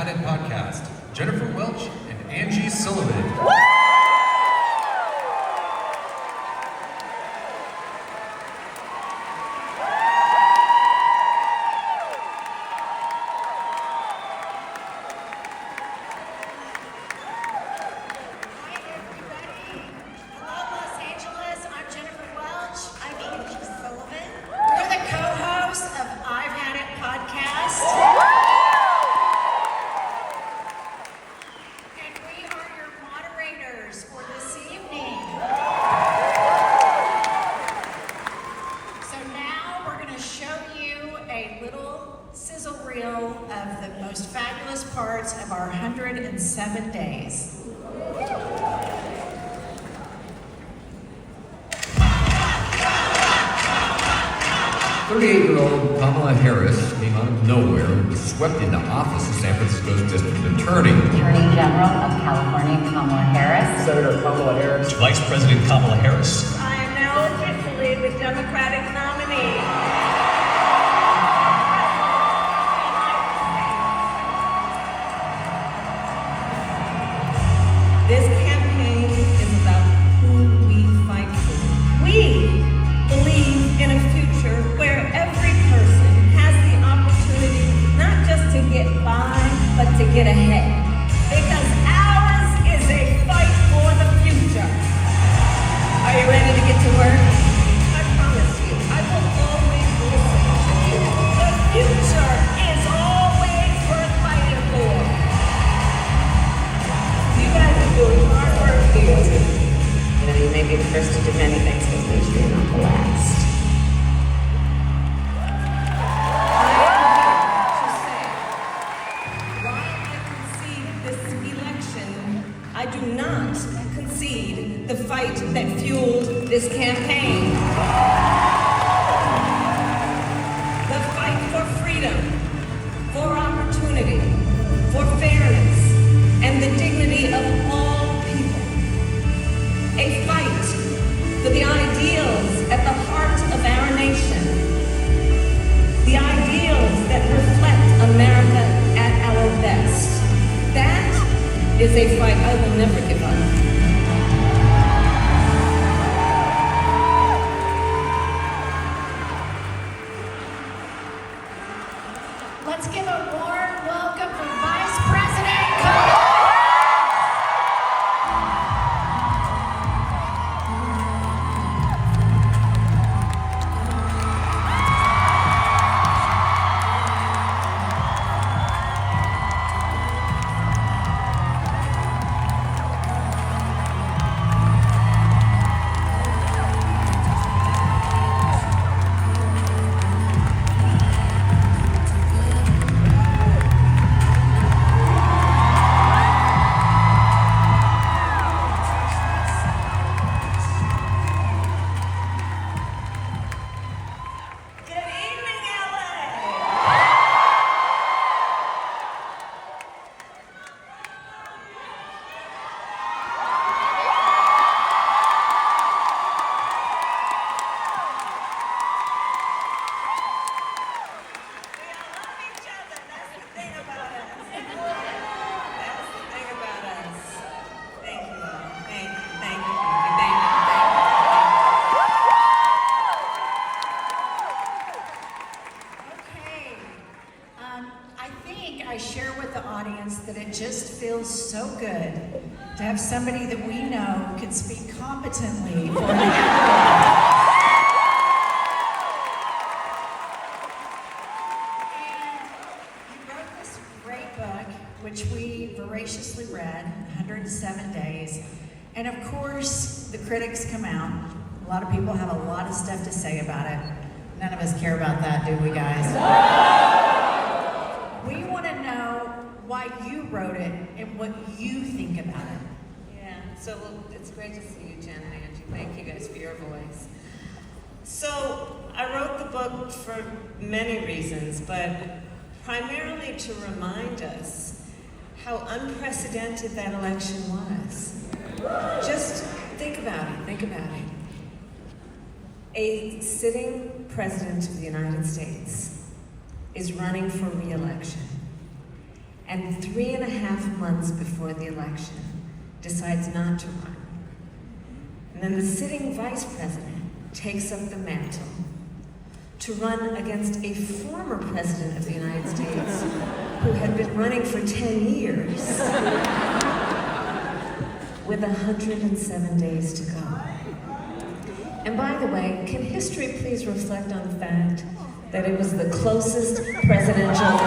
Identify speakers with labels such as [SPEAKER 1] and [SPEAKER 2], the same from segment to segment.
[SPEAKER 1] Had It podcast, Jennifer Welch and Angie Sullivan.
[SPEAKER 2] Of our 107 days.
[SPEAKER 3] 38-year-old Kamala Harris came out of nowhere and was swept into office as San Francisco's district attorney.
[SPEAKER 4] Attorney General of California, Kamala Harris.
[SPEAKER 5] Senator Kamala Harris.
[SPEAKER 6] Vice President Kamala Harris.
[SPEAKER 7] I am now officially the Democratic nominee. This campaign is about who we fight for. We believe in a future where every person has the opportunity not just to get by, but to get ahead. Because ours is a fight for the future. Are you ready to get to work? I promise you, I will always listen to you. The future is always worth fighting for. You guys are doing hard work here. You know, you may be the first to do many things, but make sure you're not the last. I do not concede the fight that fueled this campaign. The fight for freedom, for opportunity, for fairness, and the dignity of all people. A fight for the ideals at the heart of our nation. The ideals that reflect America at our best. That is a fight I will never give up.
[SPEAKER 2] Let's give a warm welcome for Vice President Kamala. So good to have somebody that we know can speak competently for the And you wrote this great book, which we voraciously read, 107 days. And of course, the critics come out. A lot of people have a lot of stuff to say about it. None of us care about that, do we, guys? We want to know why you wrote it and what you think about it.
[SPEAKER 7] Yeah, so it's great to see you, Jen and Angie. Thank you guys for your voice. So I wrote the book for many reasons, but primarily to remind us how unprecedented that election was. Just think about it. A sitting president of the United States is running for re-election.
[SPEAKER 5] and 3.5 months before the election decides not to run. And then the sitting vice president takes up the mantle to run against a former president of the United States who had been running for 10 years with 107 days to go. And by the way, can history please reflect on the fact that it was the closest presidential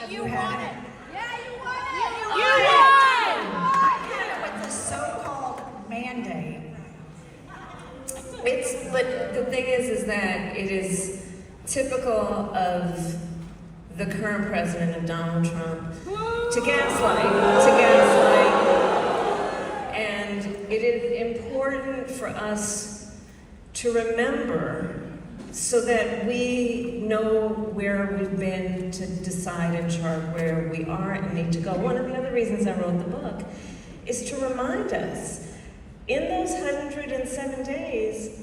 [SPEAKER 2] You won it.
[SPEAKER 8] Yeah, you won it.
[SPEAKER 2] I had it with the so-called mandate.
[SPEAKER 5] But the thing is that it is typical of the current president of Donald Trump to gaslight, and it is important for us to remember so that we know where we've been to decide and chart where we are and need to go. One of the other reasons I wrote the book is to remind us, in those 107 days,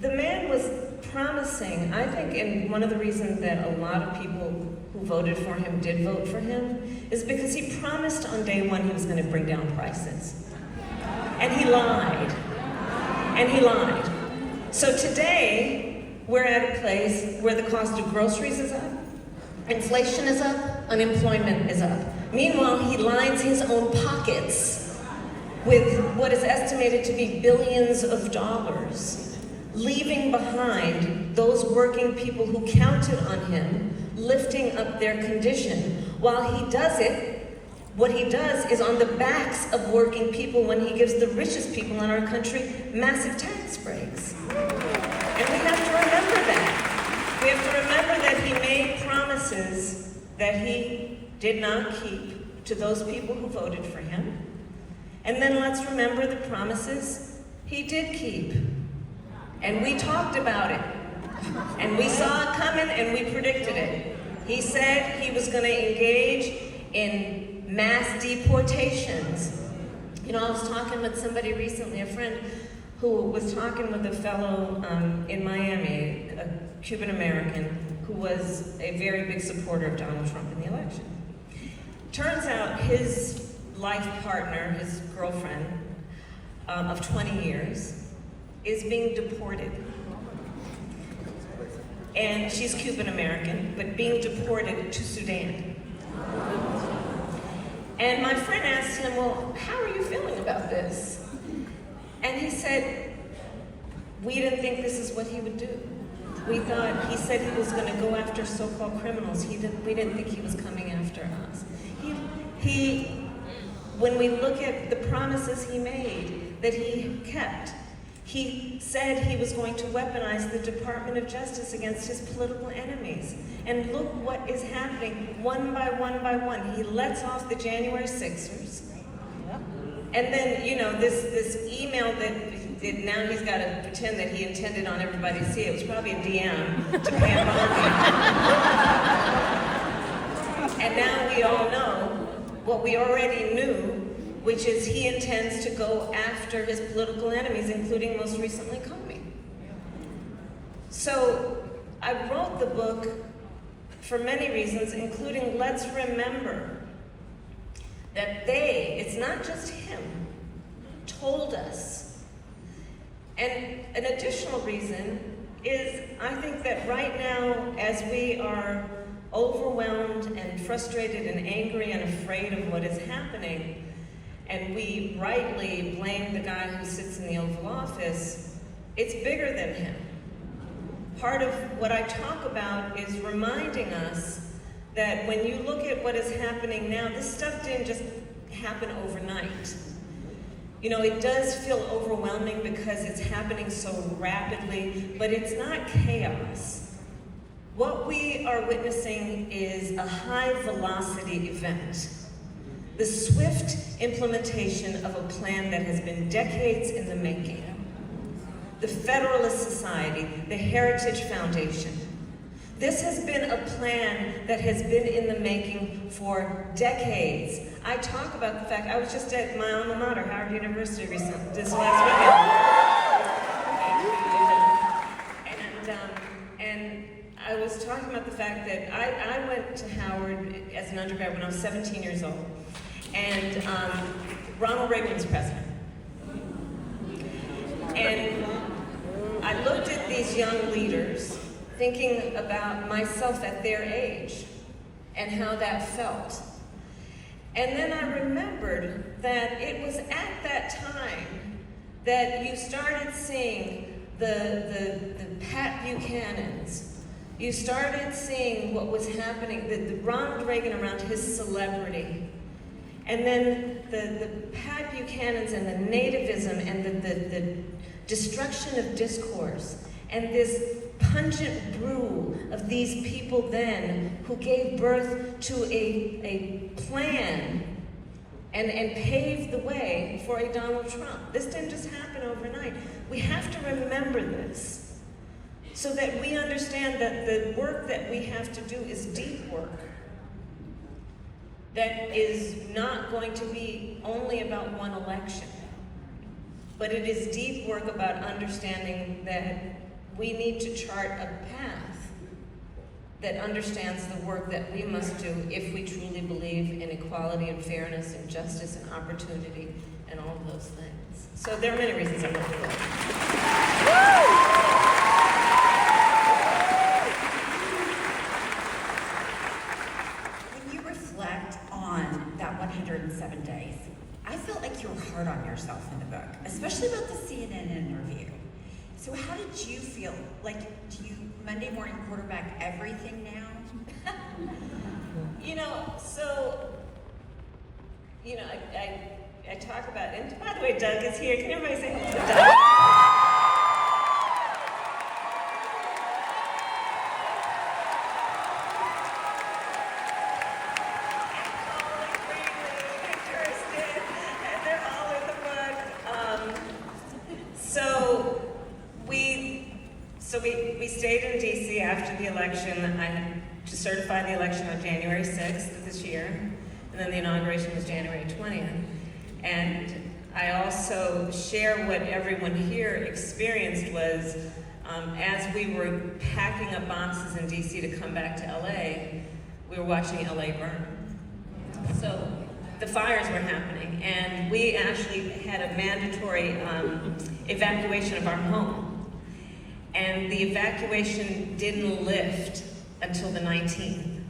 [SPEAKER 5] the man was promising, I think, and one of the reasons that a lot of people who voted for him did vote for him, is because he promised on day one he was going to bring down prices. And he lied. And he lied. So today, we're at a place where the cost of groceries is up, inflation is up, unemployment is up. Meanwhile, he lines his own pockets with what is estimated to be billions of dollars, leaving behind those working people who counted on him, lifting up their condition. While he does it, what he does is on the backs of working people when he gives the richest people in our country massive tax breaks. And we have to remember that. We have to remember that he made promises that he did not keep to those people who voted for him. And then let's remember the promises he did keep. And we talked about it. And we saw it coming and we predicted it. He said he was going to engage in mass deportations. You know, I was talking with somebody recently, a friend, who was talking with a fellow in Miami, a Cuban American, who was a very big supporter of Donald Trump in the election. Turns out his life partner, his girlfriend of 20 years, is being deported. And she's Cuban American, but being deported to Sudan. And my friend asked him, well, how are you feeling about this? And he said, we didn't think this is what he would do. We thought, he said he was going to go after so-called criminals. We didn't think he was coming after us. When we look at the promises he made that he kept, he said he was going to weaponize the Department of Justice against his political enemies. And look what is happening one by one by one. He lets off the January 6ers. And then, you know, this email that now he's got to pretend that he intended on everybody to see. It was probably a DM to Pam Bondi. And now we all know what we already knew, which is he intends to go after his political enemies, including most recently Comey. So I wrote the book for many reasons, including let's remember that they, it's not just him, told us. And an additional reason is I think that right now, as we are overwhelmed and frustrated and angry and afraid of what is happening, and we rightly blame the guy who sits in the Oval Office, it's bigger than him. Part of what I talk about is reminding us that when you look at what is happening now, this stuff didn't just happen overnight. You know, it does feel overwhelming because it's happening so rapidly, but it's not chaos. What we are witnessing is a high-velocity event. The swift implementation of a plan that has been decades in the making. the Federalist Society, the Heritage Foundation. This has been a plan that has been in the making for decades. I talk about the fact, I was just at my alma mater, Howard University, this last weekend. And I was talking about the fact that I went to Howard as an undergrad when I was 17 years old. And Ronald Reagan was president. And I looked at these young leaders thinking about myself at their age and how that felt. And then I remembered that it was at that time that you started seeing the Pat Buchanans. You started seeing what was happening, the Ronald Reagan around his celebrity. And then the Pat Buchanans and the nativism and the destruction of discourse and this pungent brew of these people then who gave birth to a plan and paved the way for a Donald Trump. This didn't just happen overnight. We have to remember this so that we understand that the work that we have to do is deep work. That is not going to be only about one election, but it is deep work about understanding that we need to chart a path that understands the work that we must do if we truly believe in equality and fairness and justice and opportunity and all of those things. So there are many reasons I wrote the book.
[SPEAKER 4] When you reflect on that 107 days, I felt like you were hard on yourself in the book, especially about the CNN interview. So how did you feel? Like, do you Monday morning quarterback everything now?
[SPEAKER 5] I talk about, and by the way, Doug is here. Can everybody say hello to Doug? So we stayed in DC after the election. I had to certify the election on January 6th of this year, and then the inauguration was January 20th. And I also share what everyone here experienced was, as we were packing up boxes in DC to come back to LA, we were watching LA burn. So the fires were happening, and we actually had a mandatory evacuation of our home. And the evacuation didn't lift until the 19th.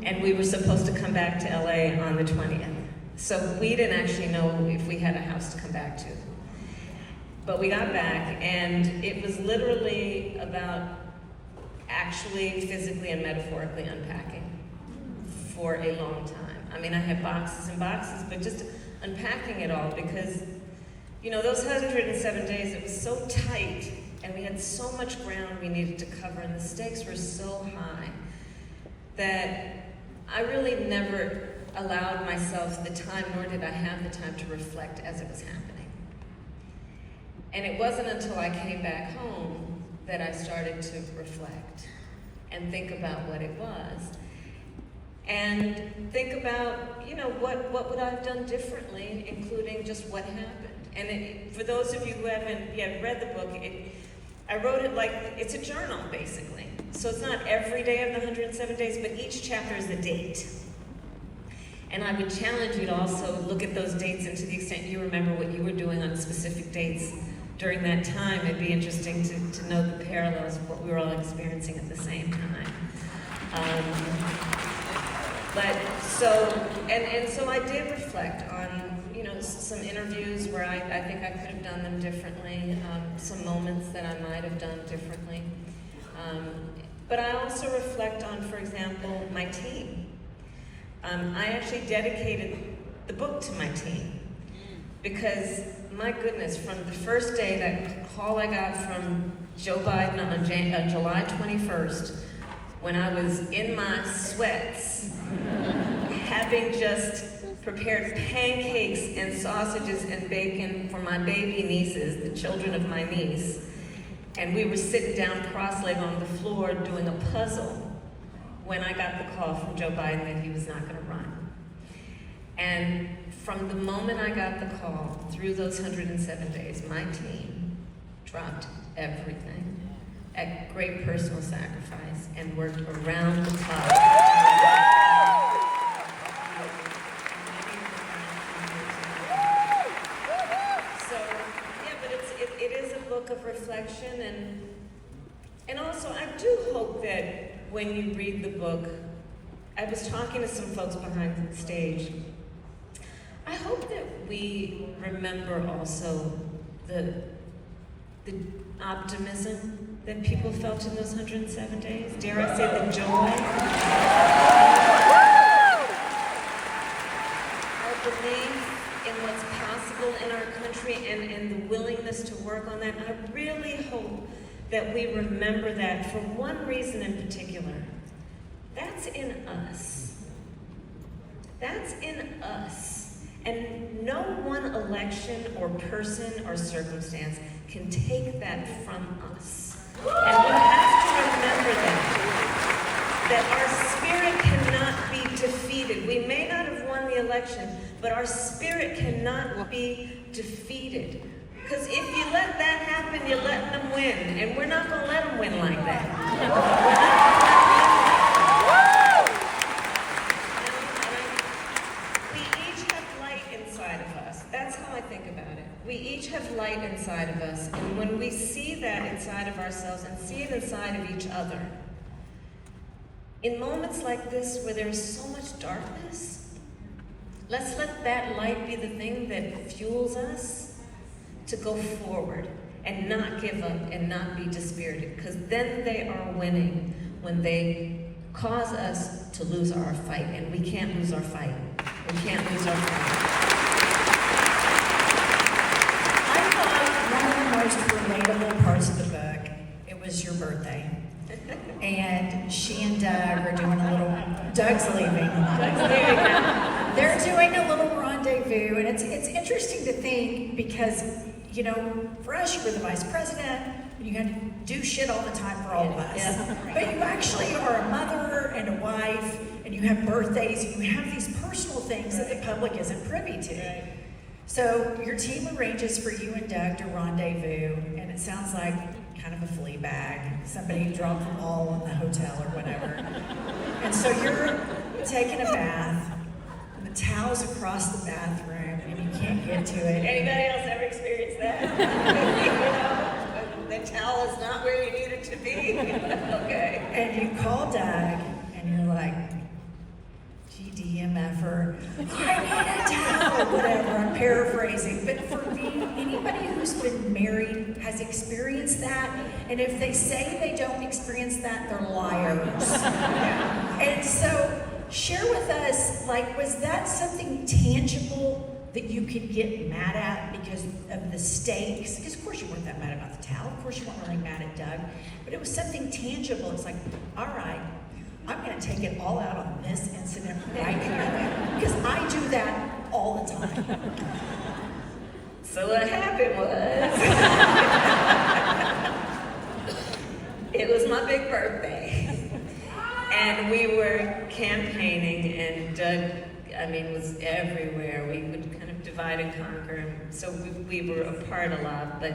[SPEAKER 5] And we were supposed to come back to LA on the 20th. So we didn't actually know if we had a house to come back to. But we got back, and it was literally about actually physically and metaphorically unpacking for a long time. I mean, I had boxes and boxes, but just unpacking it all because, those 107 days, it was so tight. And we had so much ground we needed to cover, and the stakes were so high that I really never allowed myself the time, nor did I have the time to reflect as it was happening. And it wasn't until I came back home that I started to reflect and think about what it was. And think about, what would I have done differently, including just what happened. And for those of you who haven't yet read the book, I wrote it like, it's a journal, basically. So it's not every day of the 107 days, but each chapter is a date. And I would challenge you to also look at those dates, and to the extent you remember what you were doing on specific dates during that time, it'd be interesting to know the parallels of what we were all experiencing at the same time. So I did reflect on, some interviews where I think I could have done them differently, some moments that I might have done differently. But I also reflect on, for example, my team. I actually dedicated the book to my team because, my goodness, from the first day, that call I got from Joe Biden on July 21st, when I was in my sweats, having just prepared pancakes and sausages and bacon for my baby nieces, the children of my niece. And we were sitting down cross-legged on the floor doing a puzzle when I got the call from Joe Biden that he was not going to run. And from the moment I got the call, through those 107 days, my team dropped everything at great personal sacrifice and worked around the clock. Of reflection, and also I do hope that when you read the book, I was talking to some folks behind the stage, I hope that we remember also the optimism that people felt in those 107 days, dare I say the joy, our belief in what's possible in our country and the willingness to work on that. I really hope that we remember that for one reason in particular. That's in us. That's in us. And no one election or person or circumstance can take that from us. And we have to remember that our spirit cannot be defeated. We may not have won the election, but our spirit cannot be defeated. Because if you let that happen, you're letting them win. And we're not going to let them win like that. We each have light inside of us. That's how I think about it. We each have light inside of us. And when we see that inside of ourselves and see it inside of each other, in moments like this where there's so much darkness, let's let that light be the thing that fuels us to go forward and not give up and not be dispirited, because then they are winning when they cause us to lose our fight, and we can't lose our fight. We can't lose our fight.
[SPEAKER 2] I thought one of the most relatable parts of the book, it was your birthday. And she and Doug are doing a little, Doug's leaving. They're doing a little rendezvous, and it's interesting to think because, you know, for us, you were the vice president, and you had to do shit all the time for all of us. Yeah. But you actually are a mother and a wife, and you have birthdays, and you have these personal things that the public isn't privy to. So your team arranges for you and Doug to rendezvous, and it sounds like kind of a flea bag. Somebody dropped the ball in the hotel or whatever. And so you're taking a bath, and the towel's across the bathroom, and you can't get to it.
[SPEAKER 5] Anybody else ever experienced that? You know, the towel is not where you need it to be. Okay.
[SPEAKER 2] And you call Doug, and you're like, GDMFer, I need a towel, whatever, I'm paraphrasing. But for me, anybody who's been married has experienced that, and if they say they don't experience that, they're liars. And so, share with us, like, was that something tangible that you could get mad at because of the stakes? Because of course you weren't that mad about the towel, of course you weren't really mad at Doug, but it was something tangible. It's like, all right, I'm going to take it all out on this incident right here, because I do that all the time.
[SPEAKER 5] So what happened was, it was my big birthday, and we were campaigning, and Doug, was everywhere. We would kind of divide and conquer, so we were apart a lot, but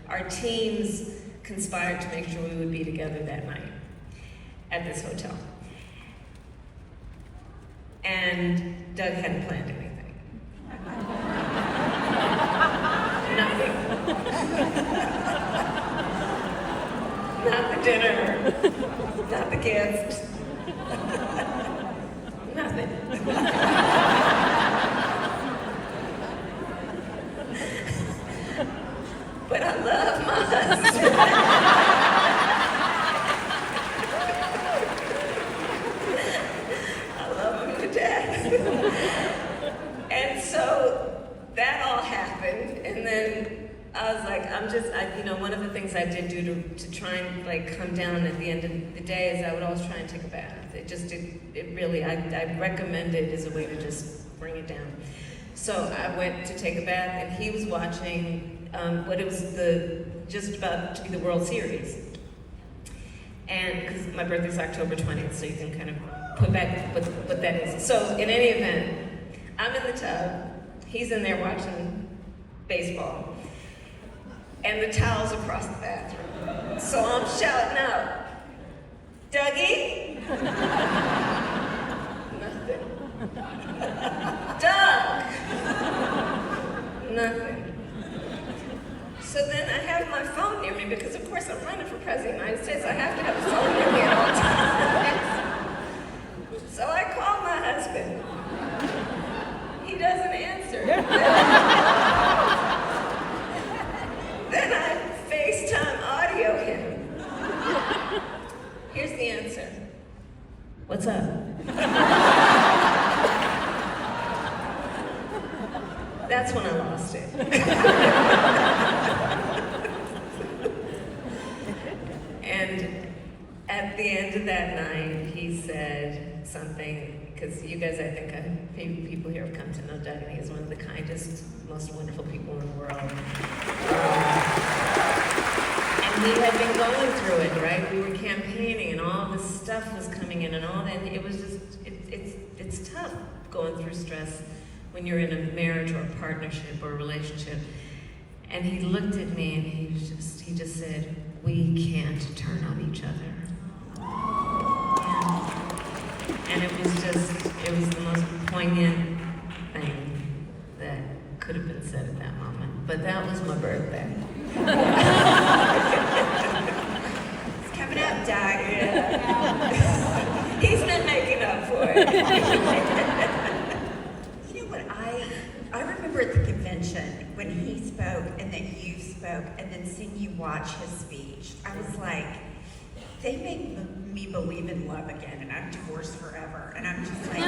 [SPEAKER 5] our teams conspired to make sure we would be together that night at this hotel. And Doug hadn't planned anything. Nothing. Not the dinner, not the gift. Nothing. But I love my husband. I love him to death. And so that all happened, and then I was like, one of the things I did do to try and like come down at the end of the day is I would always try and take a bath. It really, I recommend it as a way to just bring it down. So I went to take a bath, and he was watching what it was just about to be the World Series. And because my birthday's October 20th, so you can kind of put back what that is. So in any event, I'm in the tub, he's in there watching baseball, and the towel's across the bathroom. So I'm shouting out, Dougie? Nothing. Doug? Nothing. So then I have my phone near me because, of course, I'm running for president of the United States. I have to have a phone near me at all times. So I call my husband. He doesn't answer. Then I FaceTime audio him. Here's the answer. What's up? That's when I lost it. And at the end of that night, he said something, because you guys, I think, people here have come to know Doug, and he is one of the kindest, most wonderful people in the world. And we had been going through it, right? We were campaigning, and all this stuff was coming in, and all that. And it was just, it's tough going through stress when you're in a marriage or a partnership or a relationship. And he looked at me, and he just said, "We can't turn on each other." And it was the most poignant thing that could have been said at that moment. But that was my birthday.
[SPEAKER 4] It's coming up, Doug.
[SPEAKER 5] Yeah. He's been making up for it.
[SPEAKER 4] You know what, I remember at the convention when he spoke and then you spoke and then seeing you watch his speech, I was like, they make me believe in love again, and I'm divorced forever. And I'm just like,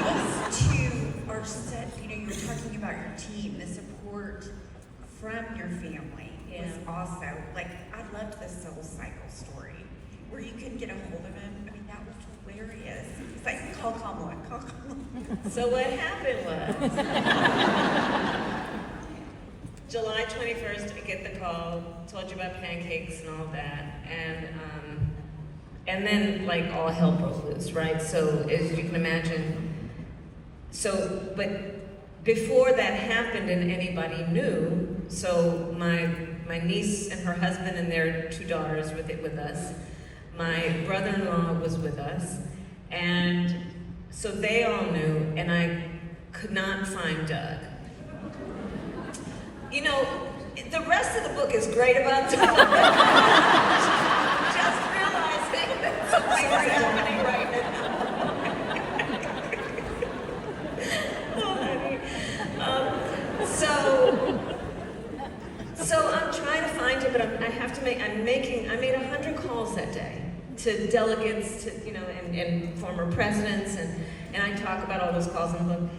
[SPEAKER 4] these two are set, you were talking about your team, the support from your family was also, like, I loved the Soul Cycle story, where you couldn't get a hold of him. I mean, that was hilarious. It's like, call Kamala.
[SPEAKER 5] So what happened was, July 21st, I get the call, told you about pancakes and all that, and then like all hell broke loose, right? So as you can imagine, but before that happened and anybody knew, so my niece and her husband and their 2 daughters were with us, my brother-in-law was with us, and so they all knew, and I could not find Doug. The rest of the book is great about Doug. Just realizing that something is happening right now. So I'm trying to find him, but I made 100 calls that day to delegates, and former presidents, and I talk about all those calls in the book.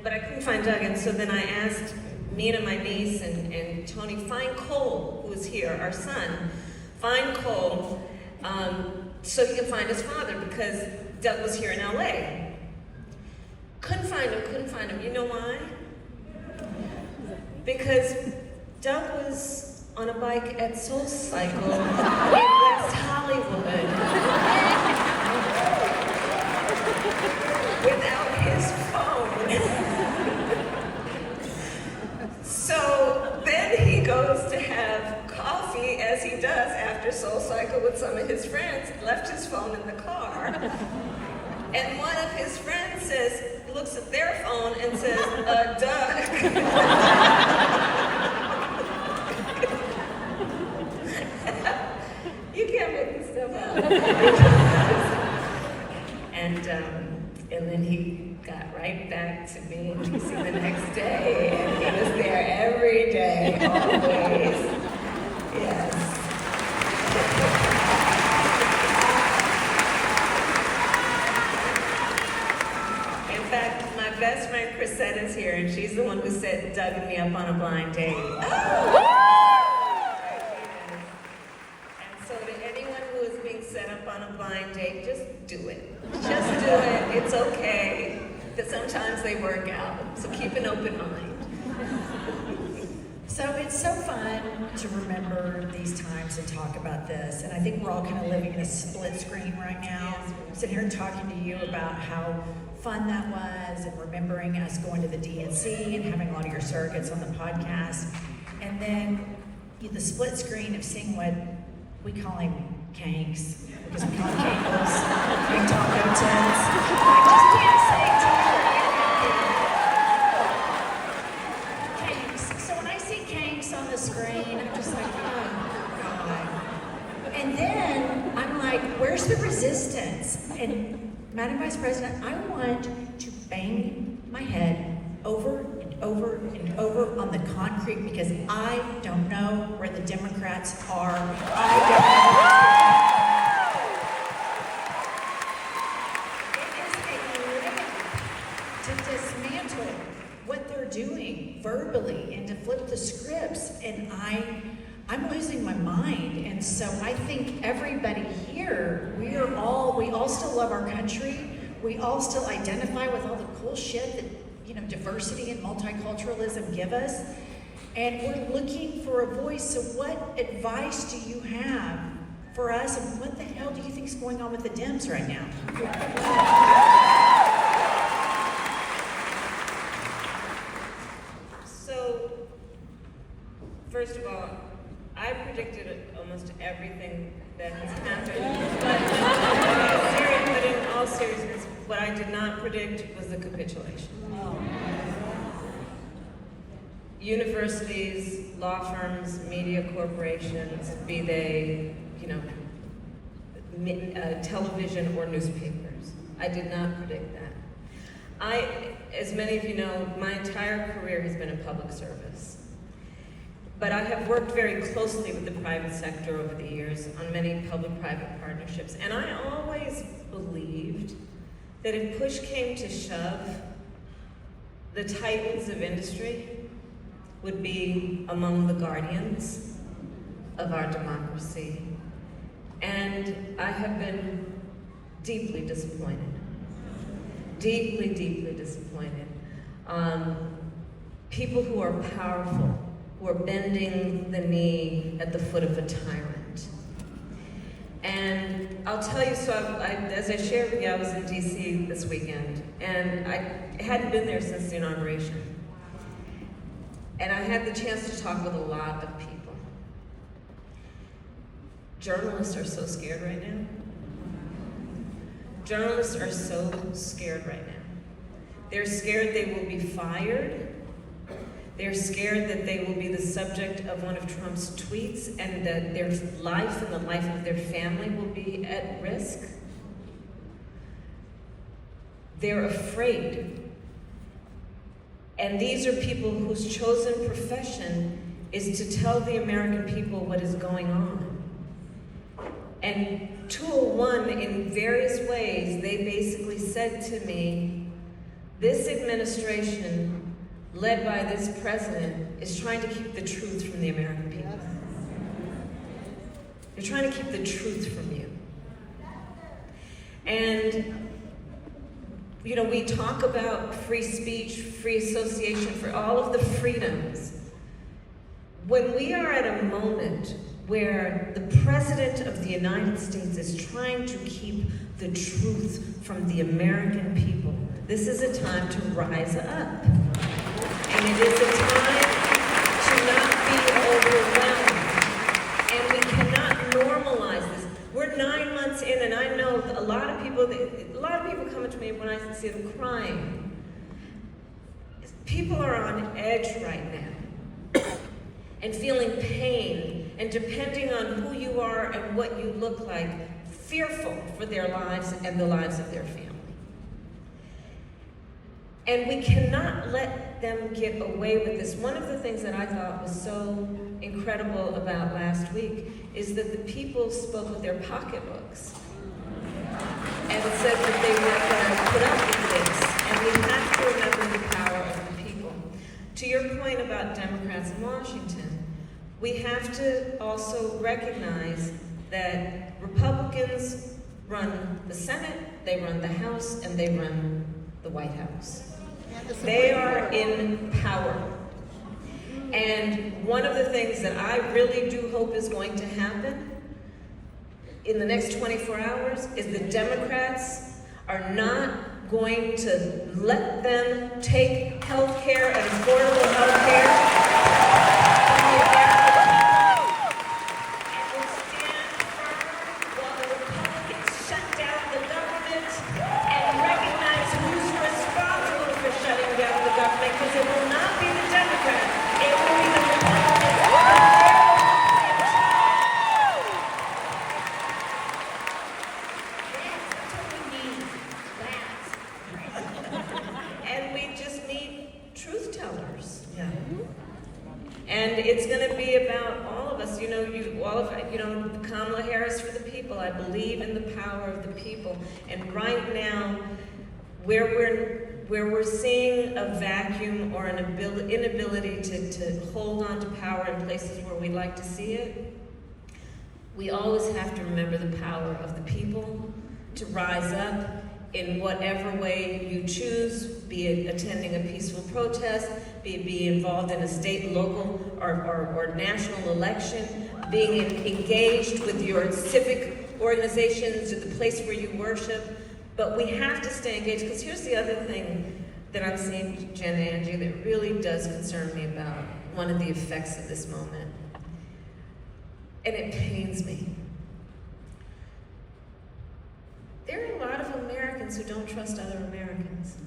[SPEAKER 5] But I couldn't find Doug, and so then I asked Mina, my niece, and Tony, find Cole, who is here, our son. Find Cole so he can find his father, because Doug was here in LA. Couldn't find him. You know why? Because Doug was on a bike at Soul Cycle in West Hollywood without his phone. So then he goes to have coffee, as he does after Soul Cycle with some of his friends, left his phone in the car. And one of his friends looks at their phone and says, Doug. You can't make this stuff up. And then he got right back to me in DC the next day, and he was there every day, always. Yes. In fact, my best friend Chrisette is here, and she's the one who set Doug and me up on a blind date. Oh! So keep an open mind.
[SPEAKER 2] So it's so fun to remember these times and talk about this, and I think we're all kind of living in a split screen right now. Sitting here and talking to you about how fun that was, and remembering us going to the DNC and having a lot of your surrogates on the podcast, and then the split screen of seeing what we call him Kanks, because we call him Cankles, Big Taco Tits. I just can't say Kanks. So when I see Kanks on the screen, I'm just like, oh God. And then I'm like, where's the resistance? And Madam Vice President, I want to bang my head over and over and over on the concrete because I don't know where the Democrats are. I don't know. It is a limit to dismantle what they're doing verbally and to flip the scripts, and I'm losing my mind. And so I think everybody here, we all still love our country. We all still identify with all the cool shit that, diversity and multiculturalism give us. And we're looking for a voice. So what advice do you have for us? And what the hell do you think is going on with the Dems right now?
[SPEAKER 5] So, first of all, I predicted almost everything that has happened, but in all seriousness, what I did not predict was the capitulation. Universities, law firms, media corporations, be they, television or newspapers. I did not predict that. As many of you know, my entire career has been in public service. But I have worked very closely with the private sector over the years on many public-private partnerships, and I always believed that if push came to shove, the titans of industry would be among the guardians of our democracy. And I have been deeply disappointed. Deeply, deeply disappointed. People who are powerful, who are bending the knee at the foot of a tyrant. And I'll tell you, so as I shared with you, I was in DC this weekend, and I hadn't been there since the inauguration. And I had the chance to talk with a lot of people. Journalists are so scared right now. Journalists are so scared right now. They're scared they will be fired. They're scared that they will be the subject of one of Trump's tweets and that their life and the life of their family will be at risk. They're afraid. And these are people whose chosen profession is to tell the American people what is going on. And 201, in various ways, they basically said to me, this administration, led by this president, is trying to keep the truth from the American people. They're trying to keep the truth from you. And, we talk about free speech, free association, for all of the freedoms. When we are at a moment where the President of the United States is trying to keep the truth from the American people, this is a time to rise up. And it is a time to not be overwhelmed. And we cannot normalize this. We're 9 months in, and I know a lot of people come to me when I see them crying. People are on edge right now and feeling pain, and depending on who you are and what you look like, fearful for their lives and the lives of their family. And we cannot let them get away with this. One of the things that I thought was so incredible about last week is that the people spoke with their pocketbooks and said that they weren't going to put up with this. And we have to remember the power of the people. To your point about Democrats in Washington, we have to also recognize that Republicans run the Senate, they run the House, and they run the White House. They are in power. And one of the things that I really do hope is going to happen in the next 24 hours is the Democrats are not going to let them take health care and affordable health care from the American people, and will stand firm while the Republicans shut down the government and recognize who's responsible for shutting down the government, because it will not be the Democrats, it will be the Republicans. And we just need truth tellers. Yeah. And it's going to be about all of us. Kamala Harris for the people. I believe in the power of the people. And right now, where we're seeing a vacuum or an inability to hold on to power in places where we like to see it, we always have to remember the power of the people to rise up in whatever way you choose, be it attending a peaceful protest, be involved in a state, local, or national election, being engaged with your civic organizations or the place where you worship. But we have to stay engaged, because here's the other thing that I'm seeing, Jen and Angie, that really does concern me about one of the effects of this moment. And it pains me. There are a lot of Americans who don't trust other Americans.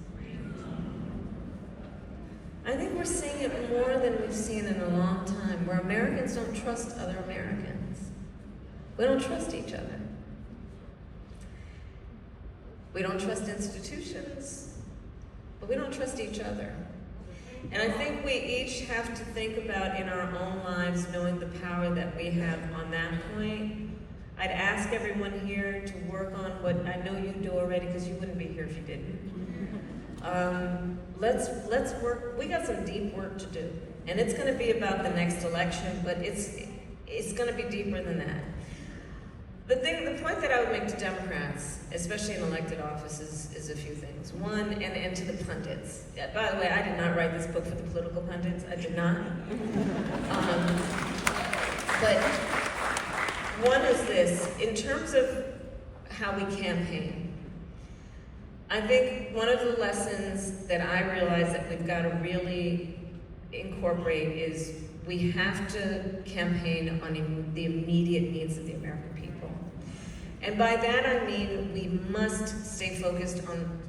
[SPEAKER 5] I think we're seeing it more than we've seen in a long time, where Americans don't trust other Americans. We don't trust each other. We don't trust institutions, but we don't trust each other. And I think we each have to think about in our own lives, knowing the power that we have on that point. I'd ask everyone here to work on what I know you do already, because you wouldn't be here if you didn't. Let's work. We got some deep work to do, and it's going to be about the next election, but it's going to be deeper than that. The point that I would make to Democrats, especially in elected offices, is a few things. One, and to the pundits. By the way, I did not write this book for the political pundits. I did not. But one is this: in terms of how we campaign, I think one of the lessons that I realize that we've got to really incorporate is we have to campaign on the immediate needs of the American people. And by that I mean we must stay focused on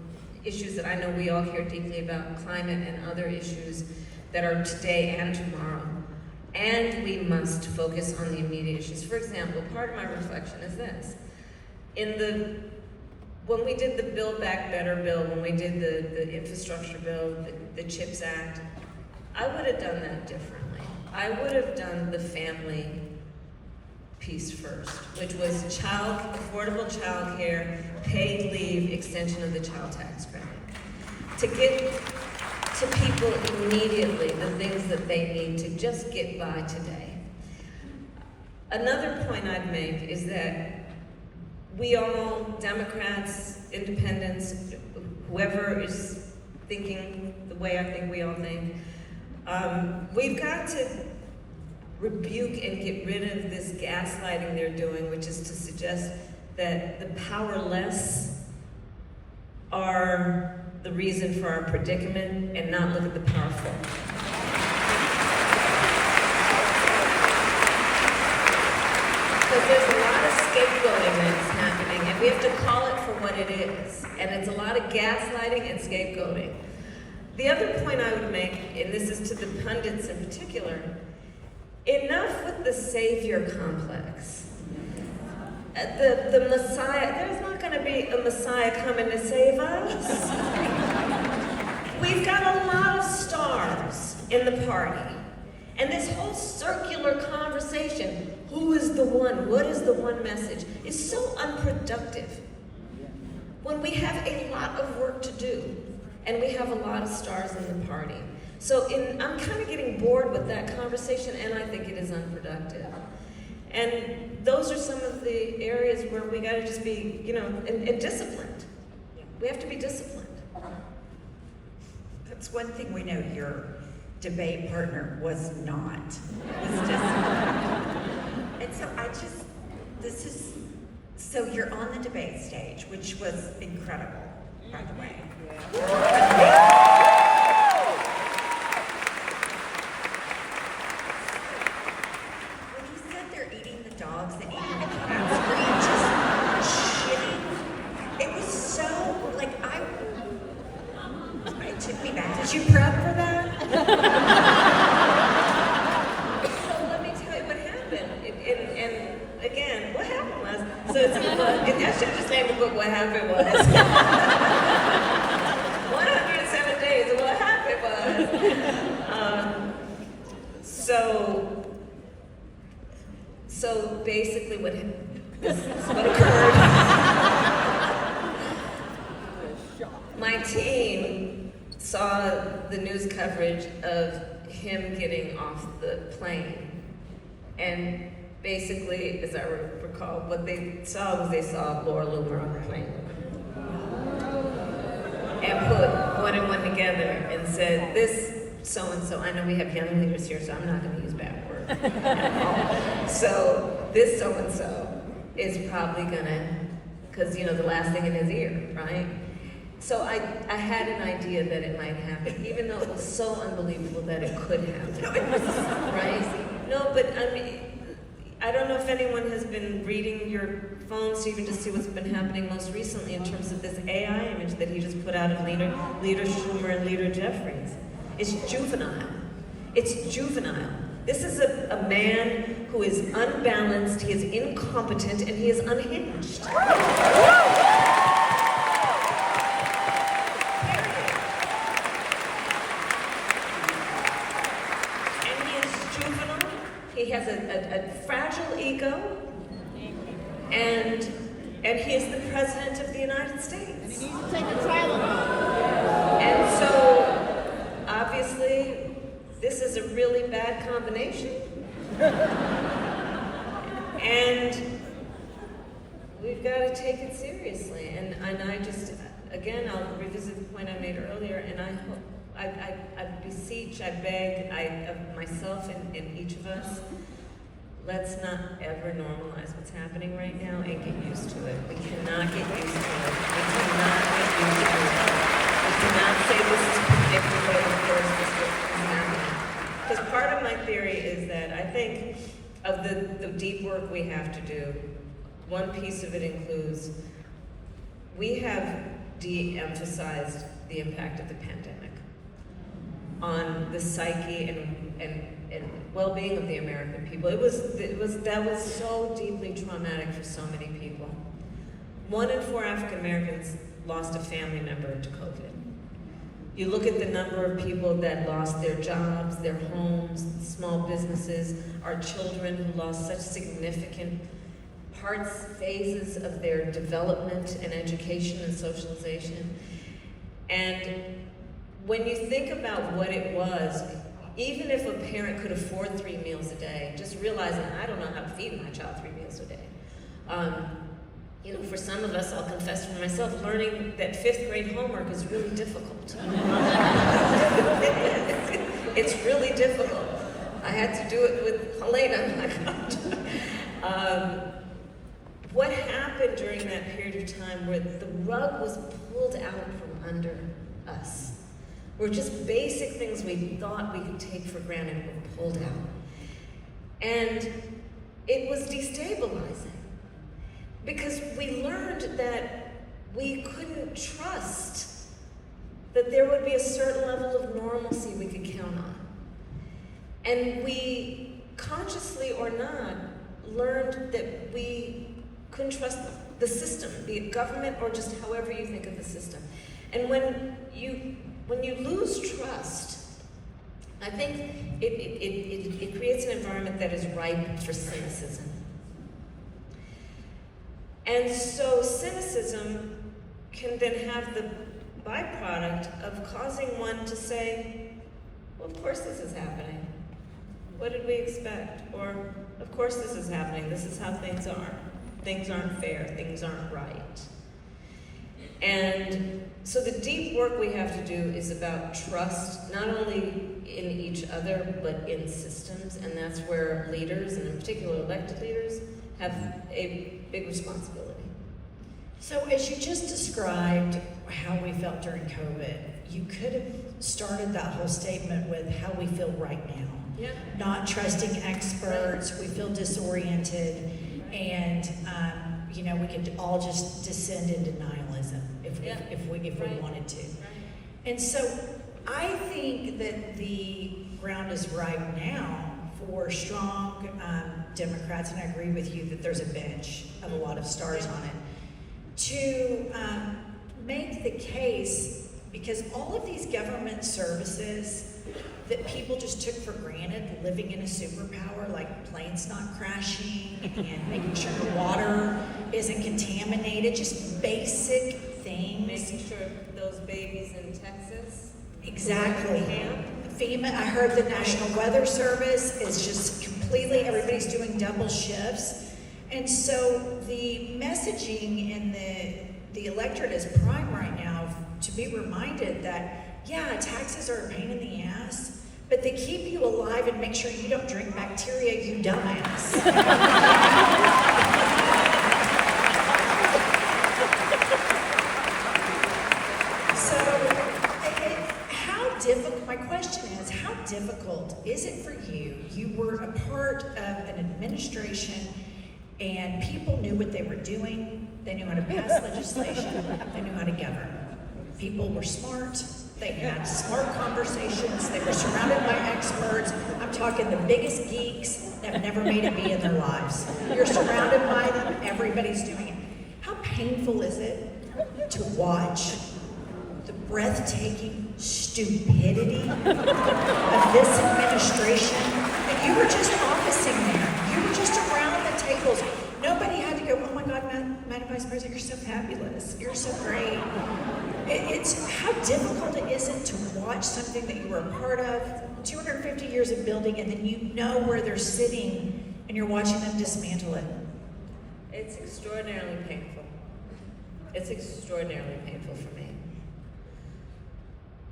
[SPEAKER 5] issues that I know we all care deeply about, climate and other issues that are today and tomorrow. And we must focus on the immediate issues. For example, part of my reflection is this. When we did the Build Back Better bill, when we did the infrastructure bill, the CHIPS Act, I would have done that differently. I would have done the family piece first, which was affordable child care, paid leave, extension of the child tax credit. To get to people immediately the things that they need to just get by today. Another point I'd make is that we all, Democrats, independents, whoever is thinking the way I think we all think, we've got to rebuke and get rid of this gaslighting they're doing, which is to suggest that the powerless are the reason for our predicament and not look at the powerful. Because there's a lot of scapegoating that's happening, and we have to call it for what it is. And it's a lot of gaslighting and scapegoating. The other point I would make, and this is to the pundits in particular, enough with the savior complex. The Messiah, there's not going to be a Messiah coming to save us. We've got a lot of stars in the party. And this whole circular conversation, who is the one, what is the one message, is so unproductive when we have a lot of work to do and we have a lot of stars in the party. So I'm kind of getting bored with that conversation, and I think it is unproductive. And those are some of the areas where we got to just be, and disciplined. We have to be disciplined.
[SPEAKER 4] It's one thing we know your debate partner was not. And so so you're on the debate stage, which was incredible, by the way. When you said they're eating the dogs and eating the cats, were you just shitting? It was so, like, it took me back.
[SPEAKER 2] Did you prep for that?
[SPEAKER 5] So let me tell you what happened. And again, what happened was, so it's a book, and I should just name the book What Happened Was. 107 days of what happened was. So basically this is what occurred. My team saw the news coverage of him getting off the plane. And basically, as I recall, what they saw was Laura Loomer on the plane. And put one and one together and said, this so-and-so, I know we have young leaders here, so I'm not going to use bad words at all. So this so-and-so is probably going to, because, the last thing in his ear, right? So I had an idea that it might happen, even though it was so unbelievable that it could happen, right? No, but I mean, I don't know if anyone has been reading your phones to even just see what's been happening most recently in terms of this AI image that he just put out of Leader Schumer and Leader Jeffries. It's juvenile. It's juvenile. This is a man who is unbalanced, he is incompetent, and he is unhinged. He has a fragile ego, and he is the President of the United States.
[SPEAKER 8] And he needs to take a Tylenol.
[SPEAKER 5] And so, obviously, this is a really bad combination. And we've got to take it seriously. And I just, again, I'll revisit the point I made earlier, and I hope, I beseech, I beg, of myself and each of us, let's not ever normalize what's happening right now and get used to it. We cannot get used to it. We cannot get used to it. We cannot say this is predictable, of course this is happening. Because part of my theory is that I think of the deep work we have to do, one piece of it includes, we have de-emphasized the impact of the pandemic on the psyche and well-being of the American people. That was so deeply traumatic for so many people. 1 in 4 African Americans lost a family member to COVID. You look at the number of people that lost their jobs, their homes, small businesses, our children who lost such significant phases of their development and education and socialization. And when you think about what it was, even if a parent could afford 3 meals a day, just realizing, I don't know how to feed my child 3 meals a day. For some of us, I'll confess for myself, learning that 5th grade homework is really difficult. It's really difficult. I had to do it with Helena, my God. What happened during that period of time where the rug was pulled out from under us? Where just basic things we thought we could take for granted were pulled out. And it was destabilizing because we learned that we couldn't trust that there would be a certain level of normalcy we could count on. And we, consciously or not, learned that we couldn't trust the system, be it government or just however you think of the system. And when you lose trust, I think it creates an environment that is ripe for cynicism. And so cynicism can then have the byproduct of causing one to say, well, of course this is happening. What did we expect? Or, of course this is happening. This is how things are. Things aren't fair. Things aren't right. And so the deep work we have to do is about trust, not only in each other, but in systems, and that's where leaders, and in particular elected leaders, have a big responsibility.
[SPEAKER 2] So as you just described how we felt during COVID, you could have started that whole statement with how we feel right now.
[SPEAKER 5] Yeah.
[SPEAKER 2] Not trusting experts, we feel disoriented, and we could all just descend into nihilism if we wanted to. And so I think that the ground is ripe now for strong Democrats, and I agree with you that there's a bench of a lot of stars on it, to make the case, because all of these government services that people just took for granted, living in a superpower, like planes not crashing and making sure the water isn't contaminated, just basic things.
[SPEAKER 5] Making sure those babies in Texas.
[SPEAKER 2] Exactly. FEMA, I heard the National Weather Service is just completely, everybody's doing double shifts. And so the messaging in the electorate is prime right now to be reminded that, yeah, taxes are a pain in the ass, but they keep you alive and make sure you don't drink bacteria, you dumbass. My question is, how difficult is it for you? You were a part of an administration and people knew what they were doing. They knew how to pass legislation. They knew how to govern. People were smart. They had smart conversations. They were surrounded by experts. I'm talking the biggest geeks that have never made a B in their lives. You're surrounded by them. Everybody's doing it. How painful is it to watch the breathtaking stupidity of this administration? And you were just officing there. You were just around the tables. Nobody had to go, oh my God, Madam Vice President, you're so fabulous. You're so great. It's how difficult is it to watch something that you were a part of, 250 years of building, and then you know where they're sitting and you're watching them dismantle it.
[SPEAKER 5] It's extraordinarily painful. It's extraordinarily painful for me.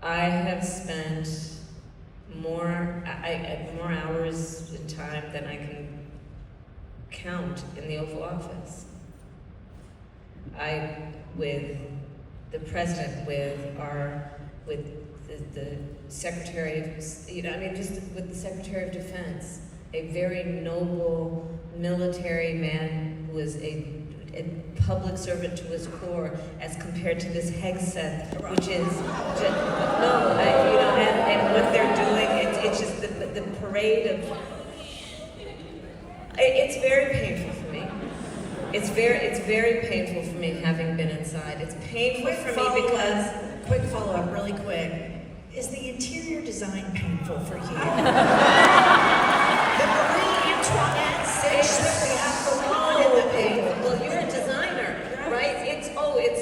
[SPEAKER 5] I have spent more hours in time than I can count in the Oval Office. With the president, with the Secretary of, just with the Secretary of Defense, a very noble military man who is a public servant to his core, as compared to this Hegseth, which is just, and what they're doing, it's just the parade of. It's very painful for me. It's very painful for me, having been inside. It's painful for me because.
[SPEAKER 2] Quick follow-up, really quick. Is the interior design painful for you? The Marie Antoinette sitch that we have for one in the paper.
[SPEAKER 5] Well, you're a designer, right? It's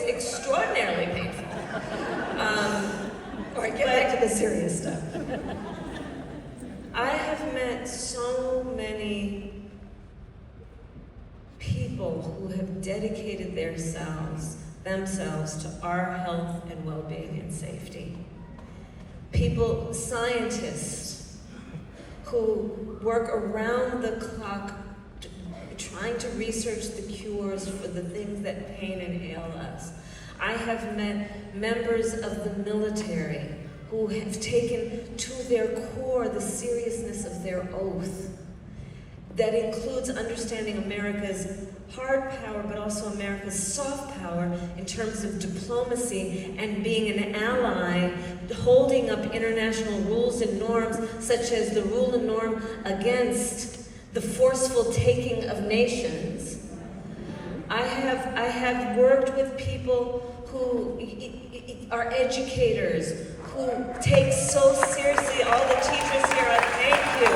[SPEAKER 5] extraordinarily painful.
[SPEAKER 2] All right, get back to the serious stuff.
[SPEAKER 5] I have met so many people who have dedicated themselves to our health and well-being and safety. People, scientists, who work around the clock trying to research the cures for the things that pain and ail us. I have met members of the military who have taken to their core the seriousness of their oath. That includes understanding America's hard power, but also America's soft power in terms of diplomacy and being an ally, holding up international rules and norms, such as the rule and norm against the forceful taking of nations. I have worked with people who are educators, who take so seriously, all the teachers here, thank you.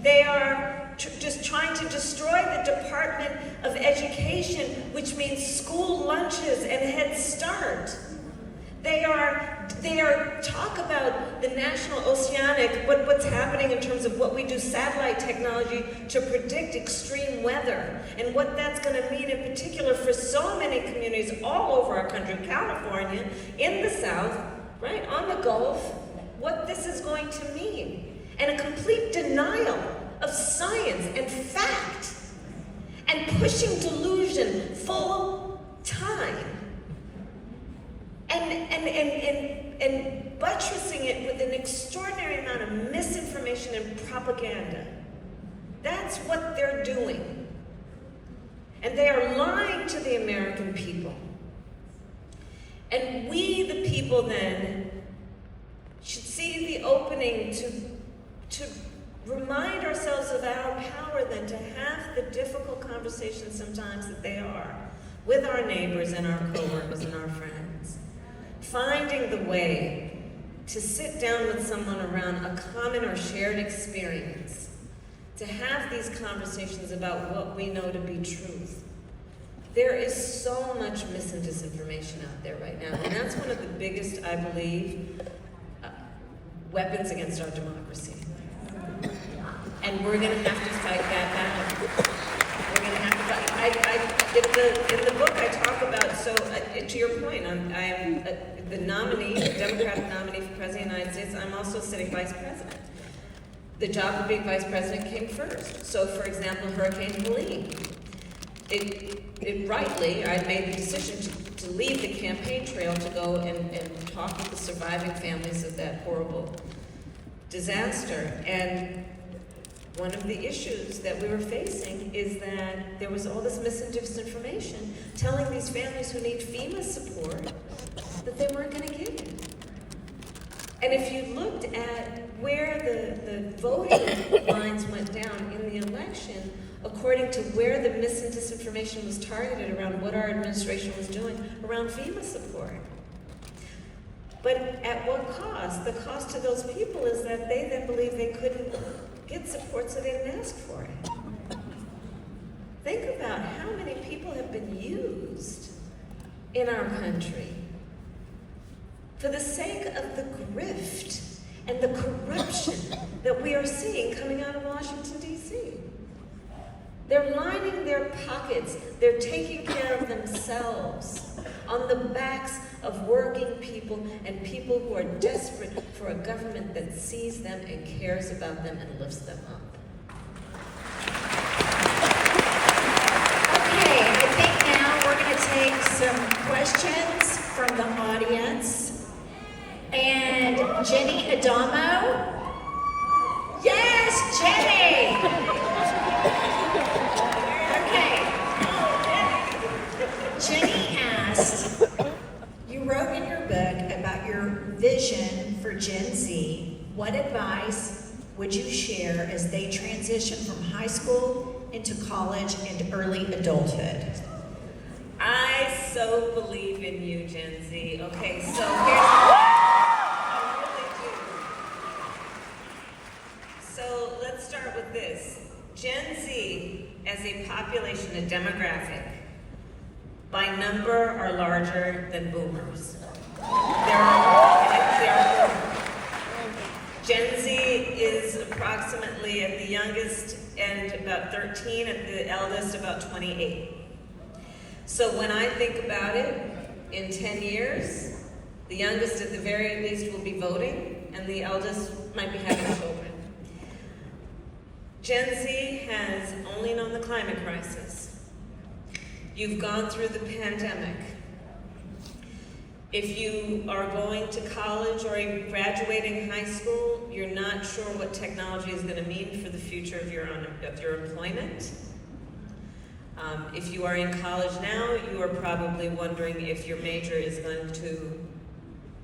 [SPEAKER 5] They are just trying to destroy the Department of Education, which means school lunches and Head Start. They are their talk about the national oceanic, what's happening in terms of what we do, satellite technology to predict extreme weather, and what that's going to mean in particular for so many communities all over our country, California, in the South, right, on the Gulf, what this is going to mean. And a complete denial of science and fact, and pushing delusion full time. And buttressing it with an extraordinary amount of misinformation and propaganda. That's what they're doing. And they are lying to the American people. And we, the people, then, should see the opening to remind ourselves of our power, then, to have the difficult conversations sometimes that they are with our neighbors and our coworkers and our friends. Finding the way to sit down with someone around a common or shared experience, to have these conversations about what we know to be truth. There is so much mis and disinformation out there right now, and that's one of the biggest, I believe, weapons against our democracy. And we're going to have to fight that battle. We're going to have to fight. In the book I talk about, so to your point, I'm the nominee, the Democratic nominee for President of the United States. I'm also sitting Vice President. The job of being Vice President came first. So, for example, Hurricane Helene. It rightly, I made the decision to leave the campaign trail to go and talk with the surviving families of that horrible disaster. And one of the issues that we were facing is that there was all this mis and disinformation telling these families who need FEMA support that they weren't going to get it. And if you looked at where the voting lines went down in the election, according to where the mis and disinformation was targeted around what our administration was doing around FEMA support. But at what cost? The cost to those people is that they then believe they couldn't get support, so they didn't ask for it. Think about how many people have been used in our country for the sake of the grift and the corruption that we are seeing coming out of Washington, D.C. They're lining their pockets. They're taking care of themselves on the backs of working people and people who are desperate for a government that sees them and cares about them and lifts them up.
[SPEAKER 2] Okay, I think now we're going to take some questions from the audience. And Jenny Adamo? Yes, Jenny! Okay. Jenny asked, you wrote in your book about your vision for Gen Z. What advice would you share as they transition from high school into college and early adulthood?
[SPEAKER 5] I so believe in you, Gen Z. Okay, so here's I really do. So let's start with this. Gen Z, as a population, a demographic, by number are larger than boomers. Gen Z is approximately at the youngest end about 13, at the eldest about 28. So when I think about it, in 10 years, the youngest at the very least will be voting, and the eldest might be having children. Gen Z has only known the climate crisis. You've gone through the pandemic. If you are going to college or you're graduating high school, you're not sure what technology is going to mean for the future of your employment. If you are in college now, you are probably wondering if your major is going to